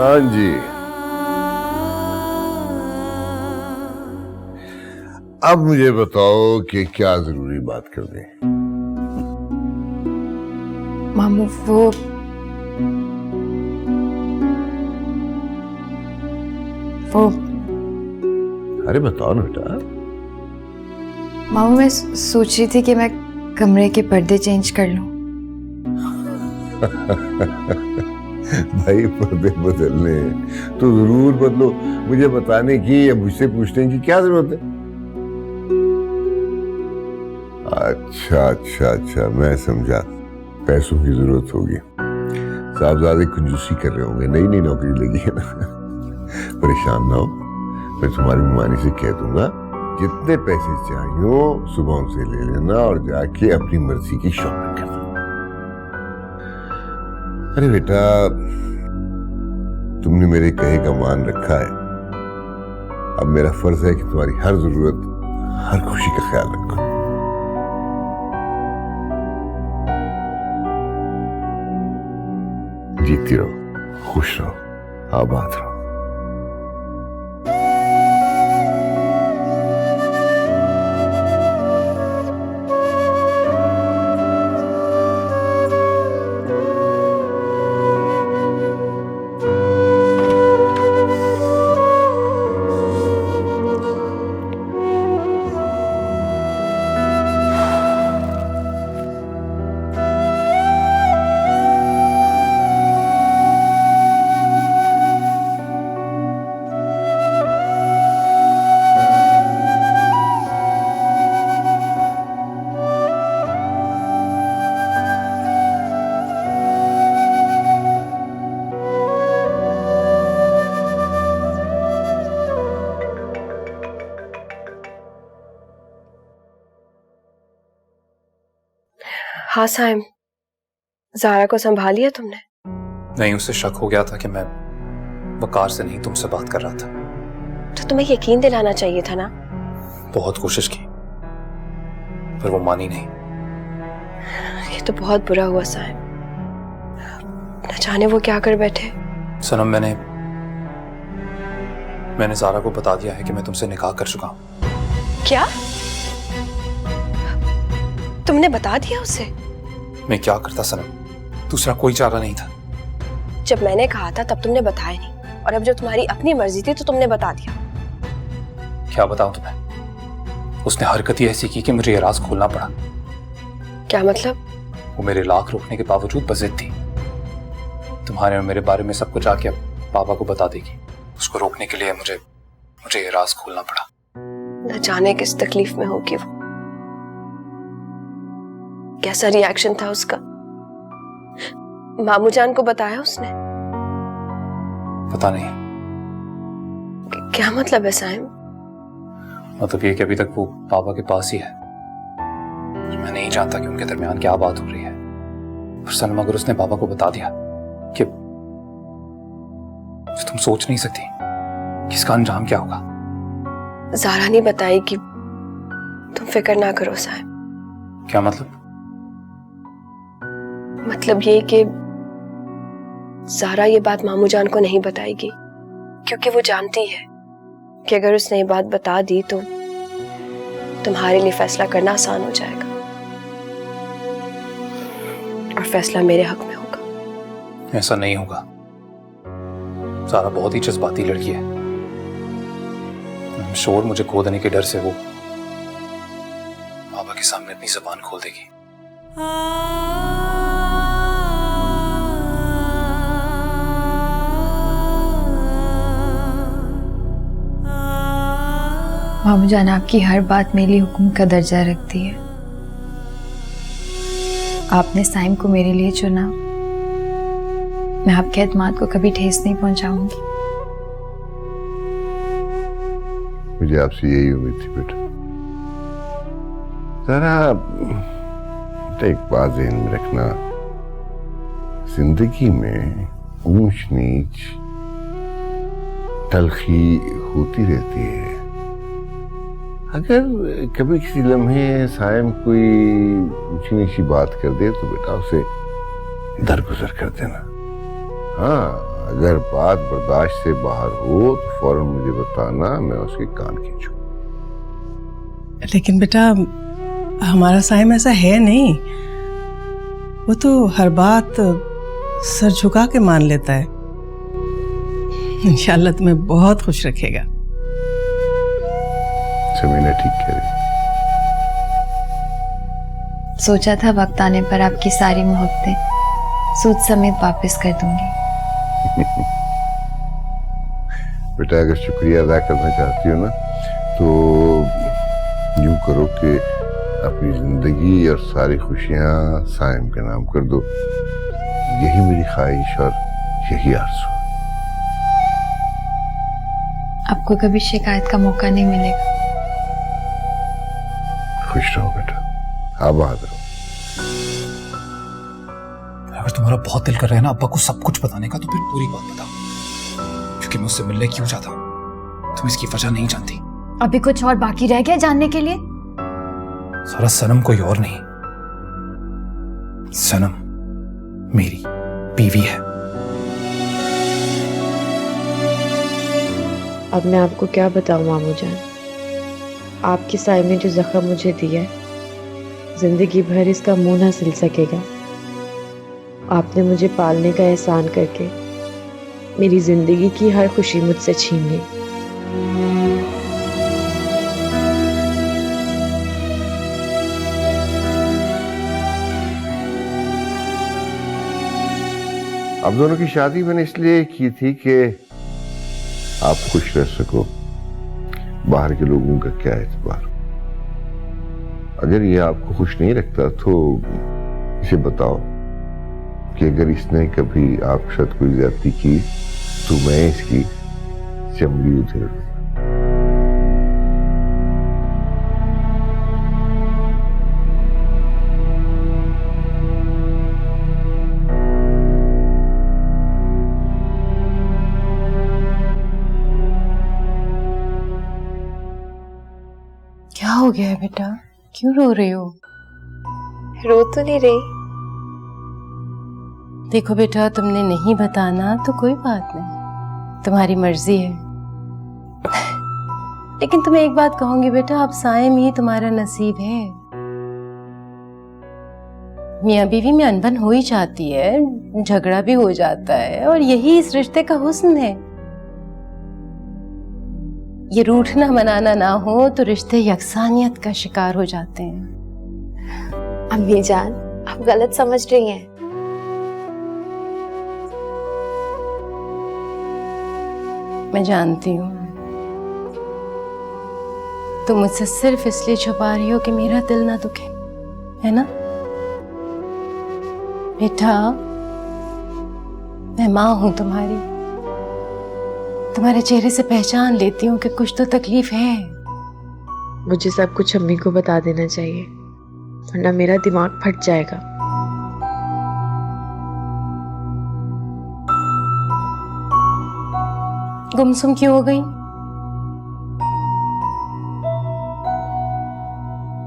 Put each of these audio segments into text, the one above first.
हाँ जी। अब मुझे बताओ कि क्या जरूरी बात करनी है। मामू वो अरे बताओ ना बेटा। मामू मैं सोच रही थी कि मैं कमरे के पर्दे चेंज कर लूं। भाई पर्दे बदलने तो जरूर बदलो। मुझे बताने की या मुझसे पूछने की क्या जरूरत है? अच्छा अच्छा अच्छा, मैं समझा। पैसों की जरूरत होगी। साहबजादे कंजूसी कर रहे होंगे, नई नई नौकरी लगी है ना। परेशान ना हो, मैं तुम्हारी मानी से कह दूंगा जितने पैसे चाहिए सुबह उनसे ले लेना और जाके अपनी मर्जी की शॉपिंग कर दो। अरे बेटा, तुमने मेरे कहे का मान रखा है। अब मेरा फर्ज है कि तुम्हारी हर जरूरत, हर खुशी का ख्याल रखूं। जीती रहो, खुश रहो, आबाद रहो। हाँ साइम, ज़ारा को संभाल लिया तुमने? नहीं, उसे शक हो गया था कि मैं वकार से नहीं तुमसे बात कर रहा था। तो तुम्हें यकीन दिलाना चाहिए था ना। बहुत कोशिश की पर वो मानी नहीं। ये तो बहुत बुरा हुआ साइम, न जाने वो क्या कर बैठे। सनम, मैंने ज़ारा को बता दिया है कि मैं तुमसे निकाह कर चुका हूं। क्या? तुमने बता दिया उसे? मैं क्या करता सनम, दूसरा कोई चारा नहीं था। जब मैंने कहा था तब तुमने बताया नहीं, और अब जब तुम्हारी अपनी मर्जी थी तो तुमने बता दिया। क्या बताऊं तुम्हें, उसने हरकत ही ऐसी की कि मुझे ये राज खोलना पड़ा। क्या मतलब? वो मेरे लाख रोकने के बावजूद बज़िद थी। तुम्हारे और मेरे बारे में सब कुछ आके अब पापा को बता देगी। उसको रोकने के लिए मुझे ये राज खोलना पड़ा। न जाने किस तकलीफ में होगी वो। कैसा रिएक्शन था उसका? मामू जान को बताया उसने? पता नहीं। क्या मतलब है साइम? मतलब ये कि अभी तक वो पापा के पास ही है। मैं नहीं जानता कि उनके दरमियान क्या बात हो रही है। पर सनम, अगर उसने पापा को बता दिया कि तुम सोच नहीं सकती कि इसका अंजाम क्या होगा। ज़ारा नहीं बताएगी, तुम फिक्र ना करो साइम। क्या मतलब? मतलब ये कि ज़ारा ये बात मामू जान को नहीं बताएगी, क्योंकि वो जानती है कि अगर उसने ये बात बता दी तो तुम्हारे लिए फैसला करना आसान हो जाएगा और फैसला मेरे हक में होगा। ऐसा नहीं होगा। ज़ारा बहुत ही जज्बाती लड़की है। शोर मुझे खो देने के डर से वो पापा के सामने अपनी ज़बान खोल देगी। मामू जान आपकी हर बात मेरे लिए हुक्म का दर्जा रखती है। आपने साइम को मेरे लिए चुना, मैं आपके एतमाद को कभी ठेस नहीं पहुंचाऊंगी। मुझे आपसे यही उम्मीद थी बेटा। जरा एक बात ज़हन में रखना, जिंदगी में ऊंच नीच तलखी होती रहती है। अगर कभी किसी लम्हे साइम कोई ऊंची नीची बात कर दे तो बेटा उसे दरगुजर कर देना। हाँ, अगर बात बर्दाश्त से बाहर हो तो फौरन मुझे बताना, मैं उसके कान खींचूं। लेकिन बेटा हमारा साइम ऐसा है नहीं, वो तो हर बात सर झुका के मान लेता है। इंशाल्लाह तुम्हें बहुत खुश रखेगा। समीना ठीक कह रही। सोचा था वक्त आने पर आपकी सारी मोहब्बतें सूद समेत वापस कर दूंगी। बेटा अगर शुक्रिया अदा करना चाहती हो ना तो यूं करो कि अपनी जिंदगी और सारी खुशियां साइम के नाम कर दो। यही मेरी ख्वाहिश और यही आरज़ू है। आपको कभी शिकायत का मौका नहीं मिलेगा। खुश रहो बेटा, आबाद रहो। अगर तुम्हारा बहुत दिल कर रहा है ना अब्बा को सब कुछ बताने का, तो फिर पूरी बात बताओ, क्योंकि मैं उससे मिलने क्यों चाहता हूं तुम इसकी वजह नहीं जानती। अभी कुछ और बाकी रह गया जानने के लिए? सारा सनम कोई और नहीं, सनम मेरी बीवी है। अब मैं आपको क्या बताऊं मामू जान, आपके साय में जो जख्म मुझे दिया है, जिंदगी भर इसका मुंह ना सिल सकेगा। आपने मुझे पालने का एहसान करके मेरी जिंदगी की हर खुशी मुझसे छीन ली। आप दोनों की शादी मैंने इसलिए की थी कि आप खुश रह सको। बाहर के लोगों का क्या एतबार। अगर ये आपको खुश नहीं रखता तो इसे बताओ कि अगर इसने कभी आपके साथ कोई ज्यादती की तो मैं इसकी चमड़ी उधेड़ लूं। क्या हो गया है बेटा, क्यों रो रही हो? रो तो नहीं रही। देखो बेटा, तुमने नहीं बताना तो कोई बात नहीं, तुम्हारी मर्जी है। लेकिन तुम्हें एक बात कहूंगी बेटा, अब साइम ही तुम्हारा नसीब है। मियाँ बीवी में अनबन हो ही जाती है, झगड़ा भी हो जाता है, और यही इस रिश्ते का हुस्न है। ये रूठना मनाना ना हो तो रिश्ते यकसानियत का शिकार हो जाते हैं। अम्मी जान, आप गलत समझ रही हैं। मैं जानती हूँ तुम मुझसे सिर्फ इसलिए छुपा रही हो कि मेरा दिल ना दुखे, है ना बेटा? मैं माँ हूं तुम्हारी, तुम्हारे चेहरे से पहचान लेती हूँ कि कुछ तो तकलीफ है। मुझे सब कुछ अम्मी को बता देना चाहिए, वरना मेरा दिमाग फट जाएगा। गुमसुम क्यों हो गई?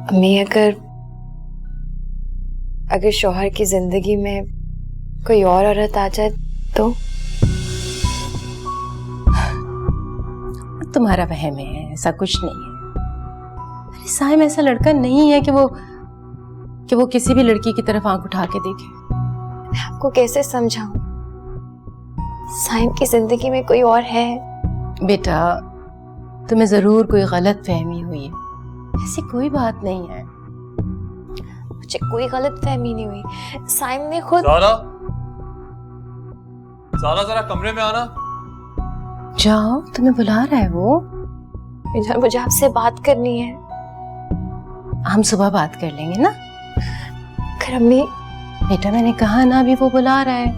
अम्मी, अगर शौहर की जिंदगी में कोई और औरत आ जाए तो? तुम्हारा वहम है, ऐसा कुछ नहीं है। अरे साइम ऐसा लड़का नहीं है कि वो किसी भी लड़की की तरफ आंख उठा के देखे। मैं आपको कैसे समझाऊं? साइम की जिंदगी में कोई और है। बेटा, तुम्हें जरूर कोई गलत फहमी हुई है, ऐसी कोई बात नहीं है। मुझे कोई गलत फहमी नहीं हुई। साइम ने खुद। ज़ारा जरा कमरे में आना। जाओ, तुम्हें बुला रहा है वो। मुझे आपसे बात करनी है। हम सुबह बात कर लेंगे ना। कर अम्मी। बेटा, मैंने कहा ना, अभी वो बुला रहा है।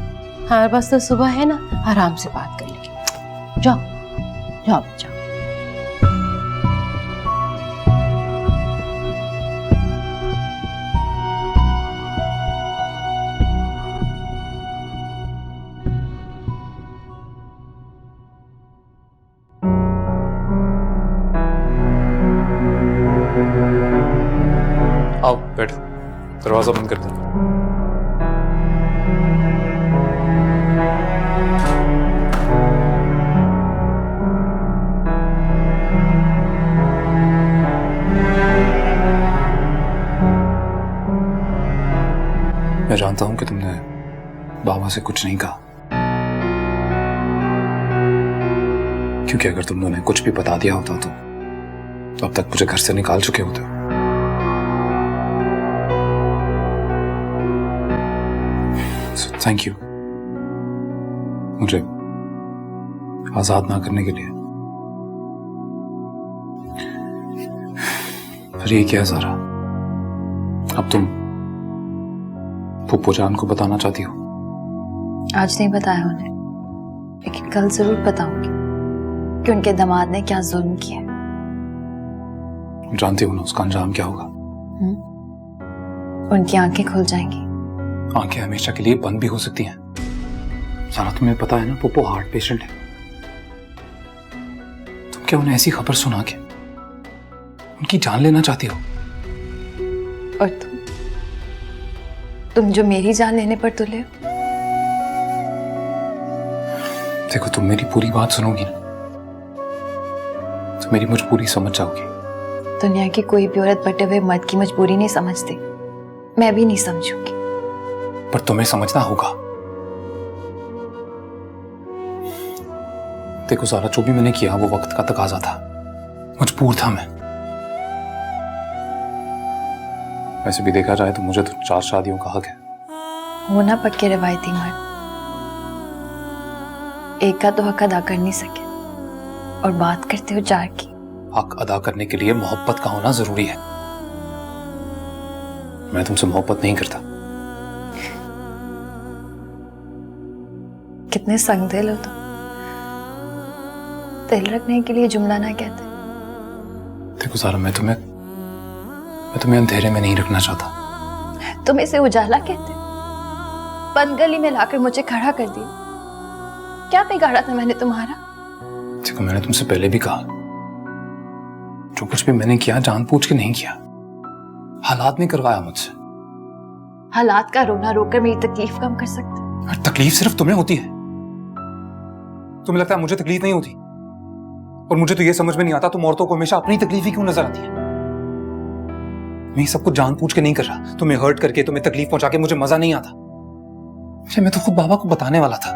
हमारे पास तो सुबह है ना, आराम से बात कर लेंगे। जाओ जाओ जाओ। आओ बैठो, दरवाजा बंद कर दो। मैं जानता हूं कि तुमने बाबा से कुछ नहीं कहा, क्योंकि अगर तुमने उन्हें कुछ भी बता दिया होता तो अब तक मुझे घर से निकाल चुके होते। So, थैंक यू मुझे आजाद ना करने के लिए। पर ये क्या है ज़ारा, अब तुम फूफो जान को बताना चाहती हो? आज नहीं बताया उन्हें, लेकिन कल जरूर बताऊंगी कि उनके दामाद ने क्या जुल्म किया। जानती हो ना उसका अंजाम क्या होगा? उनकी आंखें खुल जाएंगी। आंखें हमेशा के लिए बंद भी हो सकती हैं। सारा तुम्हें पता है ना, पप्पू हार्ट पेशेंट है। तुम क्या उन्हें ऐसी खबर सुना के उनकी जान लेना चाहती हो? और तुम जो मेरी जान लेने पर तुले हो। देखो, तुम मेरी पूरी बात सुनोगी ना तो मेरी मजबूरी समझ जाओगी। दुनिया की कोई भी औरत बटे हुए मर्द की मजबूरी नहीं समझती, मैं भी नहीं समझूंगी। पर तुम्हें समझना होगा। देखो सारा, जो भी मैंने किया वो वक्त का तकाजा था, मजबूर था मैं। वैसे भी देखा जाए तो मुझे तो 4 शादियों का हक है। वो ना पक्के रिवायती मर्द एक का तो हक अदा कर नहीं सके, और बात करते हो 4 की। हक अदा करने के लिए मोहब्बत का होना जरूरी है। मैं तुमसे मोहब्बत नहीं करता। कितने संगदिल हो तुम। दिल रखने के लिए जुमला ना कहते। देखो सारा, मैं तुम्हें अंधेरे में नहीं रखना चाहता। तुम इसे उजाला कहते हो। बंद गली में लाकर मुझे खड़ा कर दिया। क्या बिगाड़ा था मैंने तुम्हारा? देखो, मैंने तुमसे पहले भी कहा, जो कुछ भी मैंने किया जानबूझ के नहीं किया। हालात ने करवाया मुझसे। हालात का रोना रोकर मेरी तकलीफ कम कर सकते। और तकलीफ सिर्फ तुम्हें होती है। तुम्हें लगता है मुझे तकलीफ नहीं होती? और मुझे तो ये समझ में नहीं आता तुम औरतों को हमेशा अपनी तकलीफ ही क्यों नजर आती है। मैं सब कुछ जानबूझ के नहीं कर रहा। तुम्हें हर्ट करके, तुम्हें तकलीफ पहुंचा के मुझे मजा नहीं आता। मैं तो खुद बाबा को बताने वाला था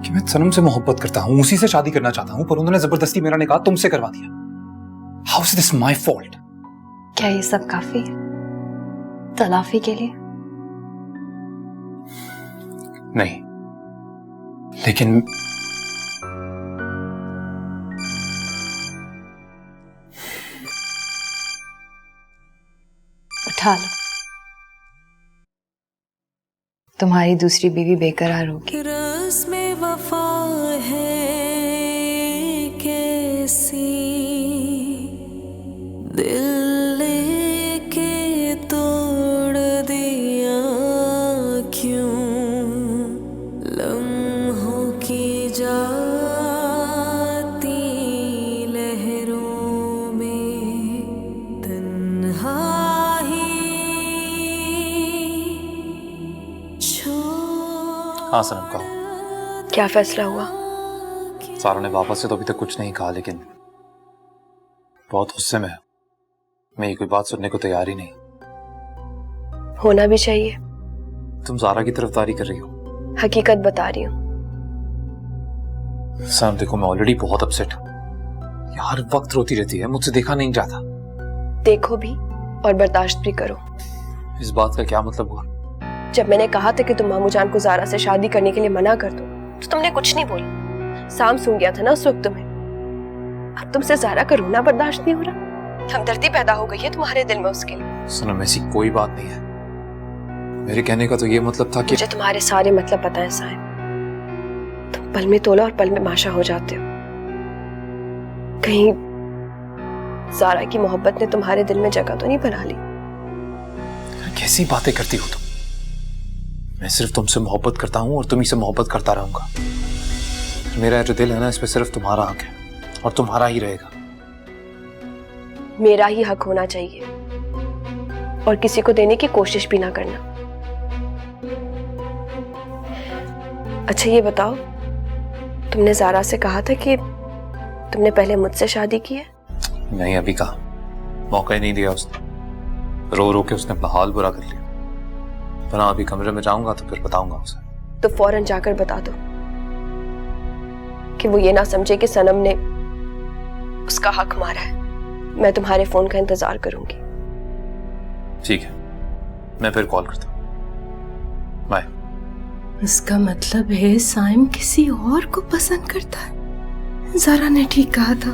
कि मैं सनम से मोहब्बत करता हूं, उसी से शादी करना चाहता हूं, पर उन्होंने जबरदस्ती मेरा निकाह तुमसे करवा दिया। How is this my fault? क्या ये सब काफी है तलाफी के लिए? नहीं, लेकिन उठा लो। तुम्हारी दूसरी बीवी बेकरार होगी। रस्म वफा है कैसी, दिल लेके तोड़ दिया क्यों, लम्हों की जाती लहरों में तन्हाई हाँ सनम, कहो। क्या फैसला हुआ? सारा ने वापस से तो अभी तक कुछ नहीं कहा, लेकिन बहुत गुस्से में है। मेरी कोई बात सुनने को तैयार ही नहीं। होना भी चाहिए। तुम ज़ारा की तरफदारी कर रही हो। हकीकत बता रही हूँ। सनम देखो, मैं ऑलरेडी बहुत अपसेट हूँ। ये हर वक्त रोती रहती है, मुझसे देखा नहीं जाता। देखो भी और बर्दाश्त भी करो। इस बात का क्या मतलब हुआ? जब मैंने कहा था कि तुम मामू जान को ज़ारा से शादी करने के लिए मना कर दो, तो तुमने कुछ नहीं बोला। साम सूंघ गया था ना उस वक्त तुम्हें। अब तुमसे ज़ारा का रोना बर्दाश्त नहीं हो रहा। हमदर्दी पैदा हो गई है तुम्हारे दिल में उसके लिए। सनम, ऐसी कोई बात नहीं है। मेरे कहने का तो ये मतलब था कि मुझे तुम्हारे सारे मतलब पता है साहिब। तुम पल में तोला और पल में माशा हो जाते हो। कहीं ज़ारा की मोहब्बत ने तुम्हारे दिल में जगह तो नहीं बना ली? कैसी बातें करती हो तुम? मैं सिर्फ तुमसे मोहब्बत करता हूं और तुम्ही से मोहब्बत करता रहूंगा। मेरा जो दिल है ना, इस पे सिर्फ तुम्हारा हक है और तुम्हारा ही रहेगा। मेरा ही हक होना चाहिए और किसी को देने की कोशिश भी ना करना। अच्छा ये बताओ, तुमने ज़ारा से कहा था कि तुमने पहले मुझसे शादी की है? नहीं, अभी कहा। मौका ही नहीं दिया उसने। रो रो के उसने अपना हाल बुरा कर लिया। वरना अभी कमरे में जाऊंगा तो फिर बताऊंगा उसे। तो फौरन जाकर बता दो कि वो ये ना समझे कि सनम ने उसका हक मारा है। मैं तुम्हारे फोन का इंतजार करूंगी। ठीक है, मैं फिर कॉल करता हूँ। बाय। इसका मतलब है साइम किसी और को पसंद करता है। ज़ारा ने ठीक कहा था।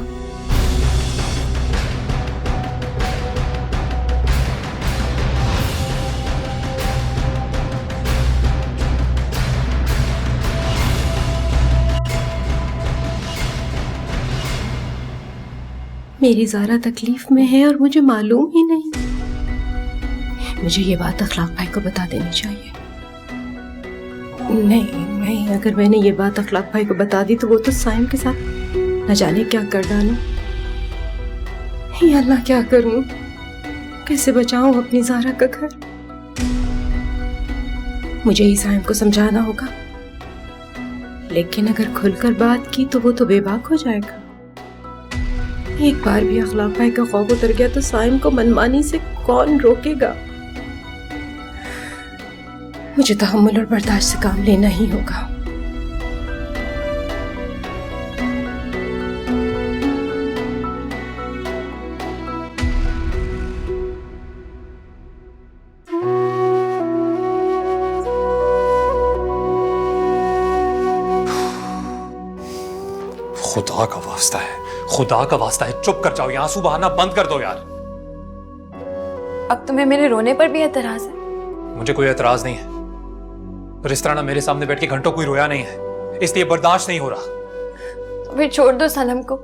मेरी ज़ारा तकलीफ में है और मुझे मालूम ही नहीं। मुझे ये बात अखलाक भाई को बता देनी चाहिए। नहीं, अगर मैंने ये बात अखलाक भाई को बता दी तो वो तो साइम के साथ न जाने क्या कर डाले। या अल्लाह, क्या करूं? कैसे बचाऊं अपनी ज़ारा का घर? मुझे ही साइम को समझाना होगा, लेकिन अगर खुलकर बात की तो वो तो बेबाक हो जाएगा। एक बार भी अखलाक भाई का खौफ उतर गया तो साइम को मनमानी से कौन रोकेगा? मुझे तहम्मुल और बर्दाश्त से काम लेना ही होगा। खुदा का वास्ता है, खुदा का वास्ता है, चुप कर जाओ। ये आंसू बहाना बंद कर दो यार। अब तुम्हें मेरे रोने पर भी एतराज है? मुझे कोई एतराज नहीं है, पर इस तरह ना मेरे सामने बैठ के घंटों कोई रोया नहीं है, इसलिए बर्दाश्त नहीं हो रहा। तो फिर छोड़ दो सनम को।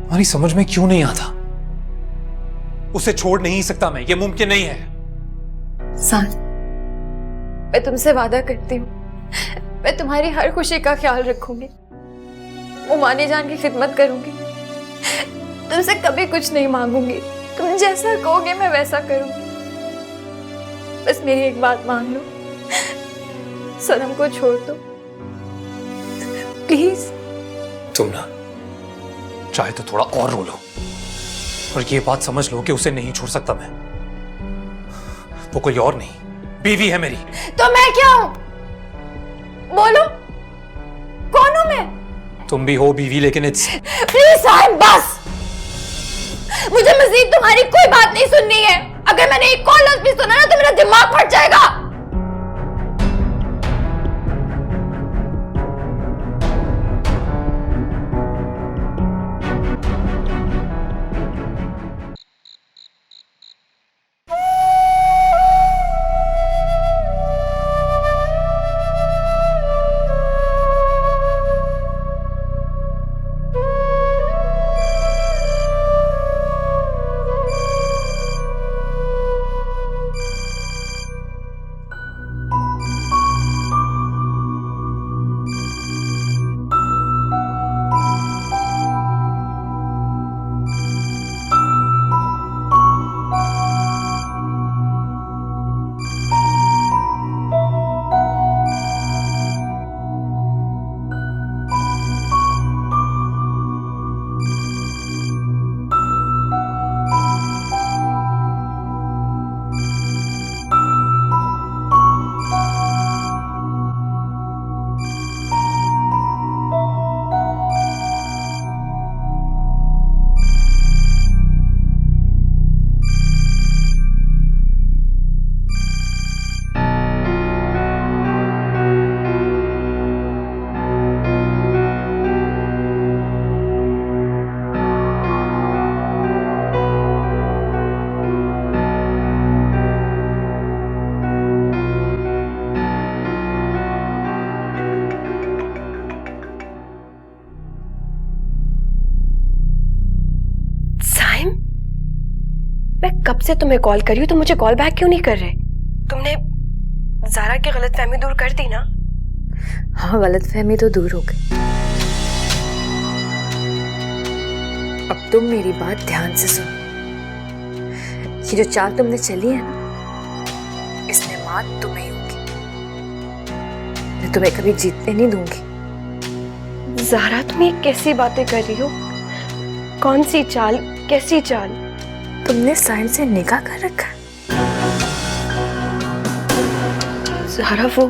हमारी समझ में क्यों नहीं आता? उसे छोड़ नहीं सकता मैं, ये मुमकिन नहीं है। सान, मैं तुमसे वादा करती हूँ, मैं तुम्हारी हर खुशी का ख्याल रखूंगी। वो माने जान की खिदमत करूंगी, तुमसे कभी कुछ नहीं मांगूंगी। तुम जैसा कहोगे मैं वैसा करूंगी। बस मेरी एक बात मान लो, सनम को छोड़ दो प्लीज। तुम ना चाहे तो थोड़ा और रो लो, और ये बात समझ लो कि उसे नहीं छोड़ सकता मैं। वो कोई और नहीं, बीवी है मेरी। तो मैं क्या हूं? बोलो, कौन हूं मैं? तुम भी हो बीवी, लेकिन इट्स प्लीज साइम, बस। मुझे मजीद तुम्हारी कोई बात नहीं सुननी है। अगर मैंने एक कॉल लफ्ज़ भी सुना ना तो मेरा दिमाग फट जाएगा। मैं कब से तुम्हें कॉल कर रही हूँ, तुम मुझे कॉल बैक क्यों नहीं कर रहे? तुमने ज़ारा की गलतफहमी दूर कर दी ना? हाँ, गलतफहमी तो दूर हो गई। अब तुम मेरी बात ध्यान से सुनो। ये जो चाल तुमने चली है ना, इसमें मात तुम्हें होगी। मैं तुम्हें कभी जीतने नहीं दूंगी। ज़ारा, तुम ये कैसी बातें कर रही हो? कौन सी चाल, कैसी चाल? तुमने साइम से निकाह कर रखा है? ज़हरा वो,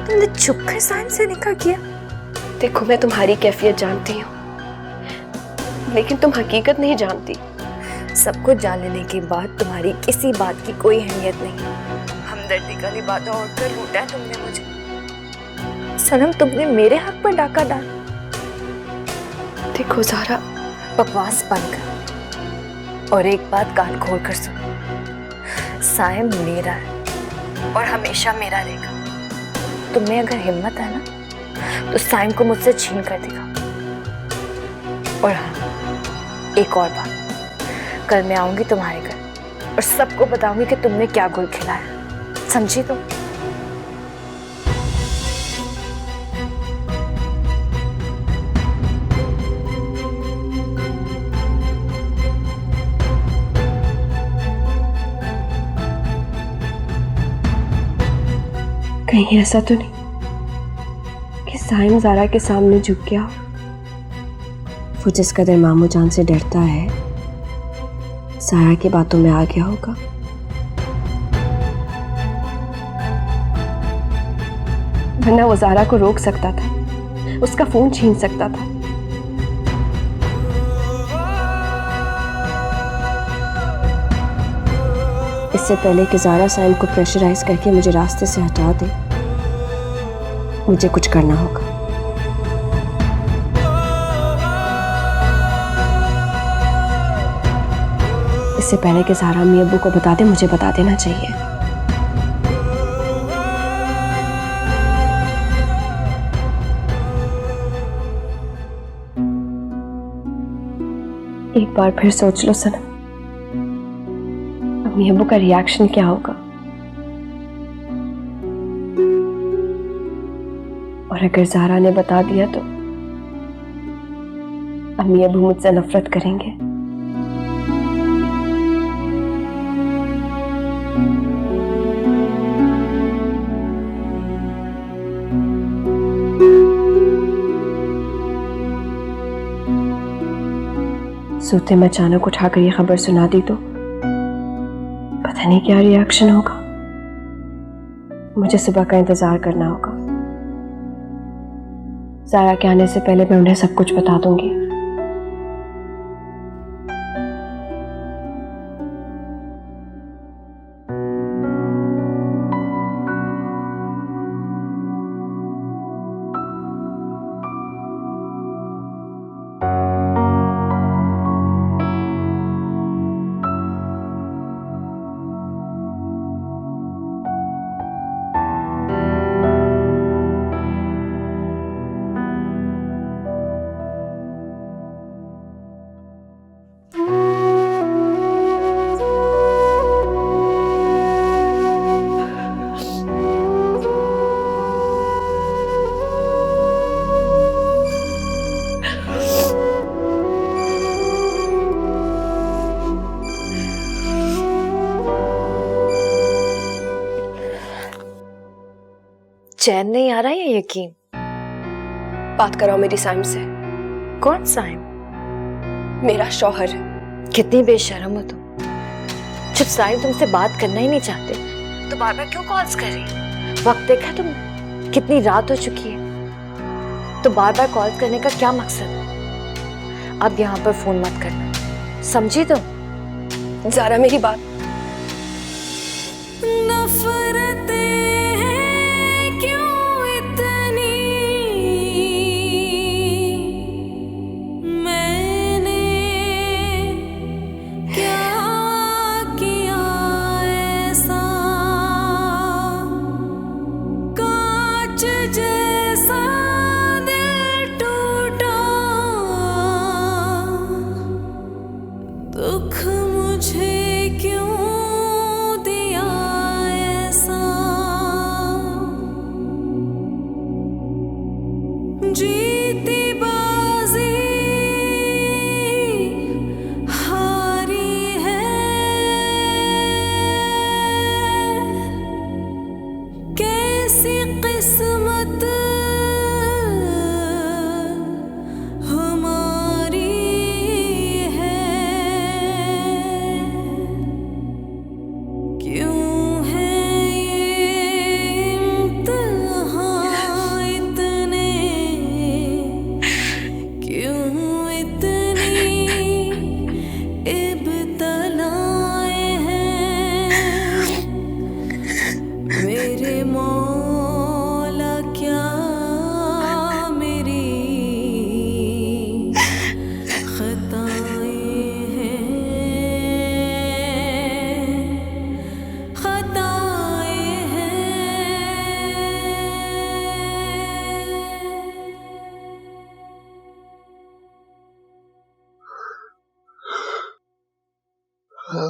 तुमने चुपकर साइम से निकाह किया? देखो मैं तुम्हारी कैफियत जानती हूँ, लेकिन तुम हकीकत नहीं जानती। सब कुछ जान लेने के बाद तुम्हारी किसी बात की कोई अहमियत नहीं। हमदर्दी का लिबादा ओढ़कर लूटा है तुमने मुझे। सनम, तुमने मेरे हक पर डाका डाला। देखो ज़हरा, बकवास बंद कर और एक बात कान खोल कर सुनो। साइम मेरा है और हमेशा मेरा रहेगा। तुम्हें अगर हिम्मत है ना तो साइम को मुझसे छीन कर दिखाओ। और हाँ, एक और बात, कल मैं आऊंगी तुम्हारे घर और सबको बताऊंगी कि तुमने क्या गुल खिलाया। समझी तुम? कहीं ऐसा तो नहीं कि साइम ज़ारा के सामने झुक गया हो? वो जिस कदर मामू जान से डरता है, ज़ारा की बातों में आ गया होगा। वरना वो ज़ारा को रोक सकता था, उसका फोन छीन सकता था। इससे पहले कि ज़ारा साइम को प्रेशराइज करके मुझे रास्ते से हटा दे, मुझे कुछ करना होगा। इससे पहले कि ज़ारा अम्मी अब्बू को बता दे, मुझे बता देना चाहिए। एक बार फिर सोच लो सनम, अम्मी अब्बू का रिएक्शन क्या होगा? और अगर ज़ारा ने बता दिया तो अम्मी अब्बू मुझसे नफरत करेंगे। सोते में अचानक उठाकर ये खबर सुना दी तो पता नहीं क्या रिएक्शन होगा। मुझे सुबह का इंतजार करना होगा। ज़ारा के आने से पहले मैं उन्हें सब कुछ बता दूंगी। चैन नहीं आ रहा है या यकीन? बात कराओ मेरी साइम से। कौन साइम? मेरा शौहर। कितनी बेशर्म हो तुम। जब साइम तुमसे बात करना ही नहीं चाहते तो बार बार क्यों कॉल्स कर रही है? वक्त देखा तुम, कितनी रात हो चुकी है। तो बार बार कॉल करने का क्या मकसद है? अब यहाँ पर फोन मत करना, समझी तुम? ज़ारा मेरी बात। सनम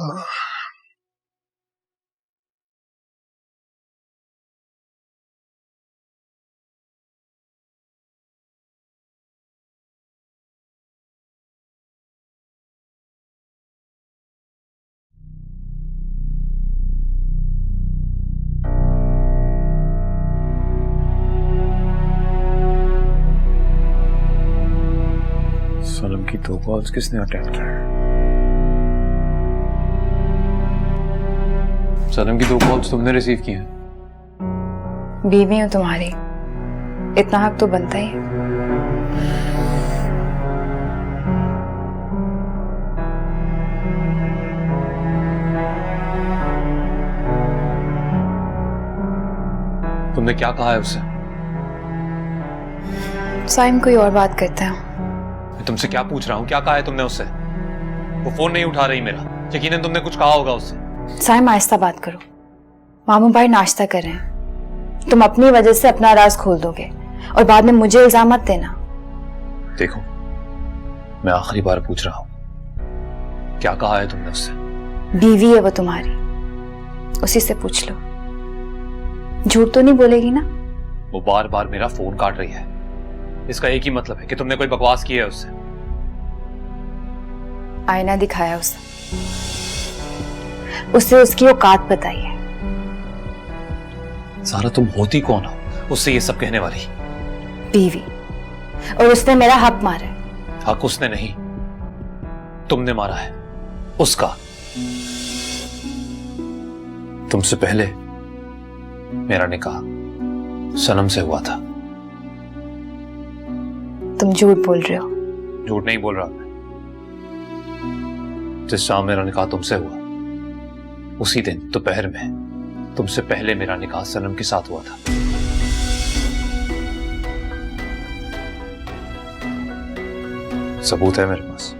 की 2 कॉल्स किसने अटेंड किया? सनम की 2 कॉल्स तुमने रिसीव की हैं? बीवी हूं तुम्हारी, इतना हक तो बनता ही है। तुमने क्या कहा है उससे? साइम कोई और बात करता है। मैं तुमसे क्या पूछ रहा हूँ, क्या कहा है तुमने उससे? वो फोन नहीं उठा रही मेरा, यकीनन तुमने कुछ कहा होगा उससे। साइम आहिस्ता बात करो, मामू भाई नाश्ता कर रहे हैं। तुम अपनी वजह से अपना राज खोल दोगे और बाद में मुझे इल्जाम मत देना। देखो, मैं आखिरी बार पूछ रहा हूँ, क्या कहा है तुमने उससे? बीवी है वो तुम्हारी, उसी से पूछ लो। झूठ तो नहीं बोलेगी ना? वो बार बार मेरा फोन काट रही है, इसका एक ही मतलब है कि तुमने कोई बकवास की है उससे। आईना दिखाया उसे उसकी औकात बताई है। सारा तुम होती कौन हो उससे ये सब कहने वाली? बीवी, और उसने मेरा हक मारा है। हक उसने नहीं, तुमने मारा है उसका। तुमसे पहले मेरा निकाह सनम से हुआ था। तुम झूठ बोल रहे हो। झूठ नहीं बोल रहा मैं। जिस शाम मेरा निकाह तुमसे हुआ, उसी दिन दोपहर में तुमसे पहले मेरा निकाह सनम के साथ हुआ था। सबूत है मेरे पास,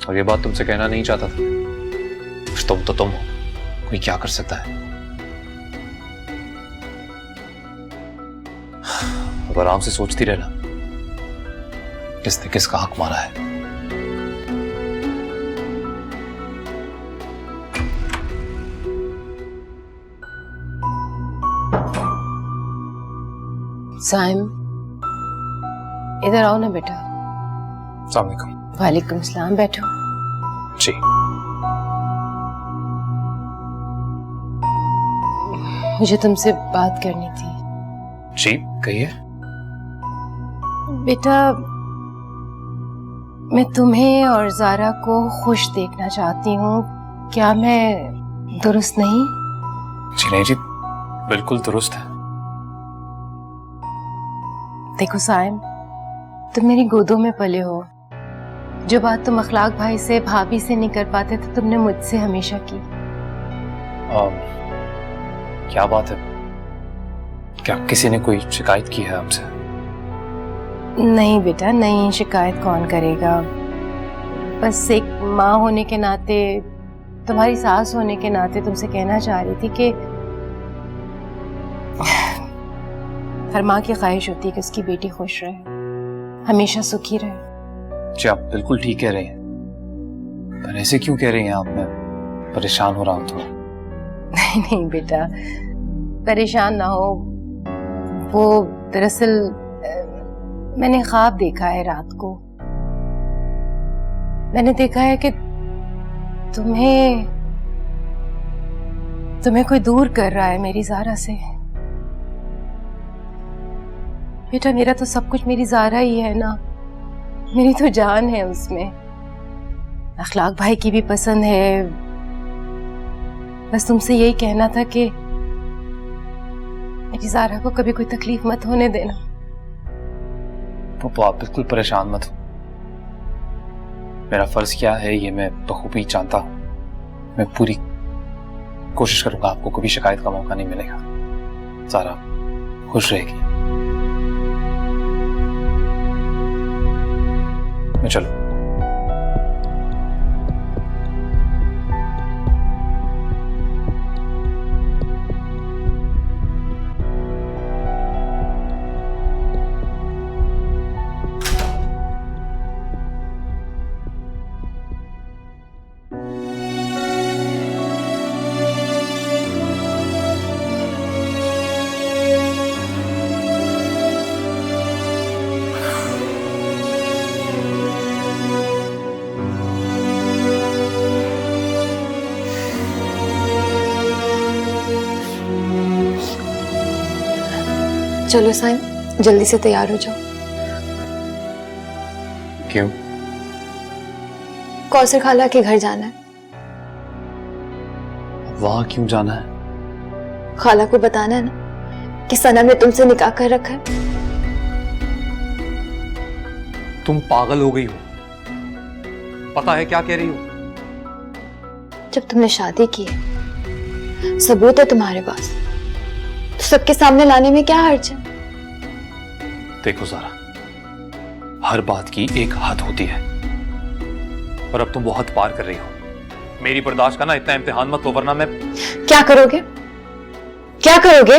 और ये बात तुमसे कहना नहीं चाहता था। तुम तो तुम हो, कोई क्या कर सकता है। अब आराम से सोचती रहना, किसने किसका हक मारा है। साइम, इधर आओ ना बेटा। अस्सलाम वालेकुम। वालेकुम सलाम, बैठो। जी। मुझे तुमसे बात करनी थी। जी कहिए। बेटा, मैं तुम्हें और जारा को खुश देखना चाहती हूँ। क्या मैं दुरुस्त नहीं? जी नहीं जी, बिल्कुल दुरुस्त है। देखो साइम, तुम मेरी गोदों में पले हो। जो बात तुम अखलाक भाई से, भाभी से नहीं कर पाते थे, तुमने मुझसे हमेशा की। क्या बात है? क्या किसी ने कोई शिकायत की है हमसे? नहीं बेटा नहीं, शिकायत कौन करेगा। बस एक माँ होने के नाते, तुम्हारी सास होने के नाते तुमसे कहना चाह रही थी कि हर माँ की ख्वाहिश होती है कि उसकी बेटी खुश रहे, हमेशा सुखी रहे। जी आप बिल्कुल ठीक कह रही हैं, पर ऐसे क्यों कह रही हैं आप? मैं परेशान हो रहा हूँ थोड़ा। नहीं नहीं बेटा, परेशान ना हो। वो दरअसल मैंने ख्वाब देखा है रात को। मैंने देखा है कि तुम्हें कोई दूर कर रहा है मेरी जारा से। बेटा, मेरा तो सब कुछ मेरी जारा ही है ना, मेरी तो जान है उसमें। अखलाक भाई की भी पसंद है। बस तुमसे यही कहना था कि मेरी जारा को कभी कोई तकलीफ मत होने देना। तो आप बिल्कुल परेशान मत हो। मेरा फर्ज क्या है ये मैं बखूबी जानता हूँ। मैं पूरी कोशिश करूंगा, आपको कभी शिकायत का मौका नहीं मिलेगा। जारा खुश रहेगी। मैं चलो। चलो साइम, जल्दी से तैयार हो जाओ। क्यों? कौसर खाला के घर जाना है। वहां क्यों जाना है? खाला को बताना है ना कि सनम ने तुमसे निकाह कर रखा है। तुम पागल हो गई हो? पता है क्या कह रही हो? जब तुमने शादी की है, सबूत है तुम्हारे पास, तो सबके सामने लाने में क्या हर्ज है? देखो ज़ारा, हर बात की एक हद होती है और अब तुम वो हद पार कर रही हो। मेरी बर्दाश्त का ना इतना इम्तिहान मत लो, वरना मैं... क्या करोगे? क्या करोगे?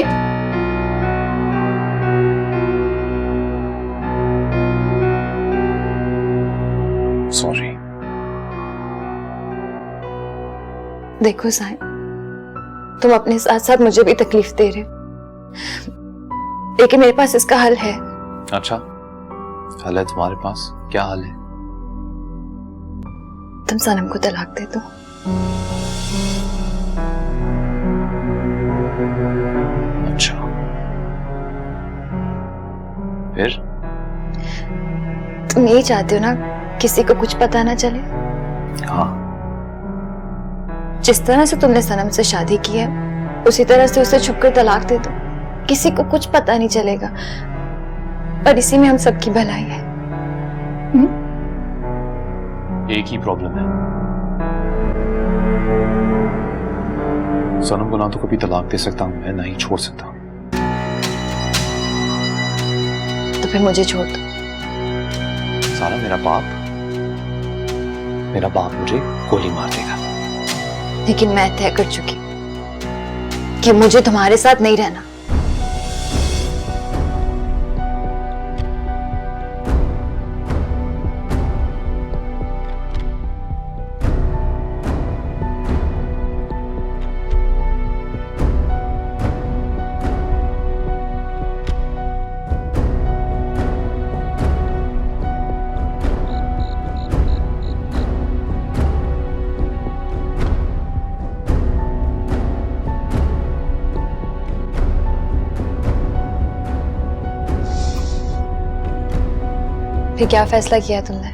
सॉरी। देखो साहिब, तुम अपने साथ साथ मुझे भी तकलीफ दे रहे हो, लेकिन मेरे पास इसका हल है। अच्छा, हल है तुम्हारे पास? क्या हल है? तुम सनम को तलाक दे दो। अच्छा, फिर? तुम यही चाहते हो ना, किसी को कुछ पता ना चले? हाँ। जिस तरह से तुमने सनम से शादी की है, उसी तरह से उसे छुपकर तलाक दे दो। किसी को कुछ पता नहीं चलेगा, और इसी में हम सबकी भलाई है। एक ही प्रॉब्लम है, सनम को ना तो कभी तलाक दे सकता हूं मैं, ना ही छोड़ सकता हूं। तो फिर मुझे छोड़ दो। सारा, मेरा बाप मुझे गोली मार देगा। लेकिन मैं तय कर चुकी हूं कि मुझे तुम्हारे साथ नहीं रहना। फिर क्या फैसला किया तुमने?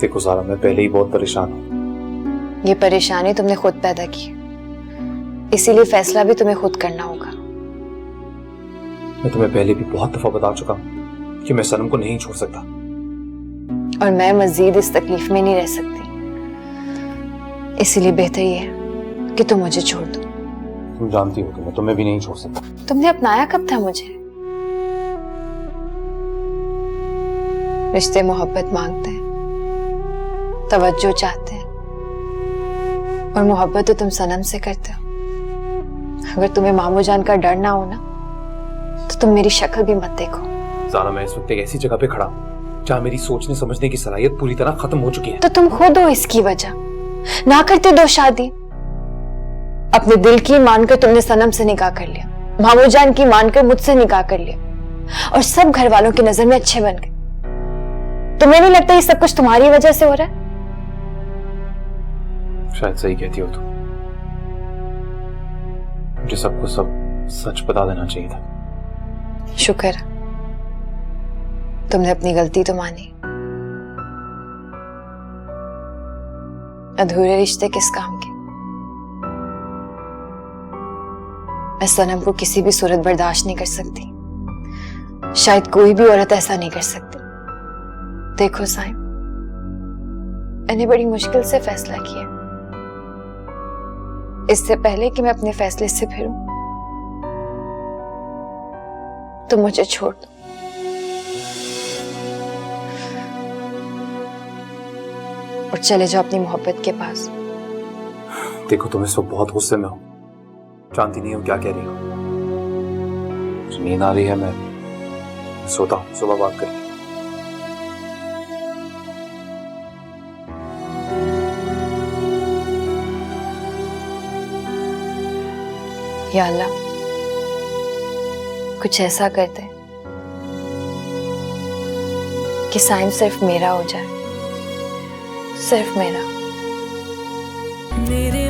देखो सारा, मैं पहले ही बहुत परेशान हूं। ये परेशानी तुमने खुद पैदा की, इसीलिए फैसला भी तुम्हें खुद करना होगा। मैं तुम्हें पहले भी बहुत दफा बता चुका हूं कि मैं सनम को नहीं छोड़ सकता, और मैं मजीद इस तकलीफ में नहीं रह सकती, इसीलिए बेहतर ये है कि तुम मुझे छोड़ दो। तुम जानती हो कि मैं तुम्हें भी नहीं छोड़ सकता। तुमने अपनाया कब था मुझे? रिश्ते मोहब्बत मांगते हैं, तवज्जो चाहते हैं, और मोहब्बत तो तुम सनम से करते हो। अगर तुम्हें मामू जान का डर ना हो ना, तो तुम मेरी शक्ल भी मत देखो। ज़ारा, मैं इस वक्त एक ऐसी जगह पे खड़ा हूं जहां मेरी सोचने समझने की सलाहियत पूरी तरह खत्म हो चुकी है। तो तुम खुद हो इसकी वजह। ना करते दो शादी। अपने दिल की मानकर तुमने सनम से निकाह कर लिया, मामू जान की मानकर मुझसे निकाह कर लिया, और सब घर वालों की नजर में अच्छे बन गए। तुम्हें नहीं लगता ये सब कुछ तुम्हारी वजह से हो रहा है? शायद सही कहती हो तुम। मुझे सबको सब सच बता देना चाहिए था। शुक्र है, तुमने अपनी गलती तो मानी। अधूरे रिश्ते किस काम के? मैं सनम को किसी भी सूरत बर्दाश्त नहीं कर सकती। शायद कोई भी औरत ऐसा नहीं कर सकती। देखो साइम, मैंने बड़ी मुश्किल से फैसला किया। इससे पहले कि मैं अपने फैसले से फिरूं, तो मुझे छोड़ दो। और चले जाओ अपनी मोहब्बत के पास। देखो, तुम इस वक्त बहुत गुस्से में हो, जानती नहीं हो क्या कह रही हो। मुझे नींद आ रही है, मैं सोता हूँ, सुबह बात करेंगे। या अल्लाह, कुछ ऐसा कर दे कि साइम सिर्फ मेरा हो जाए, सिर्फ मेरा। मेरे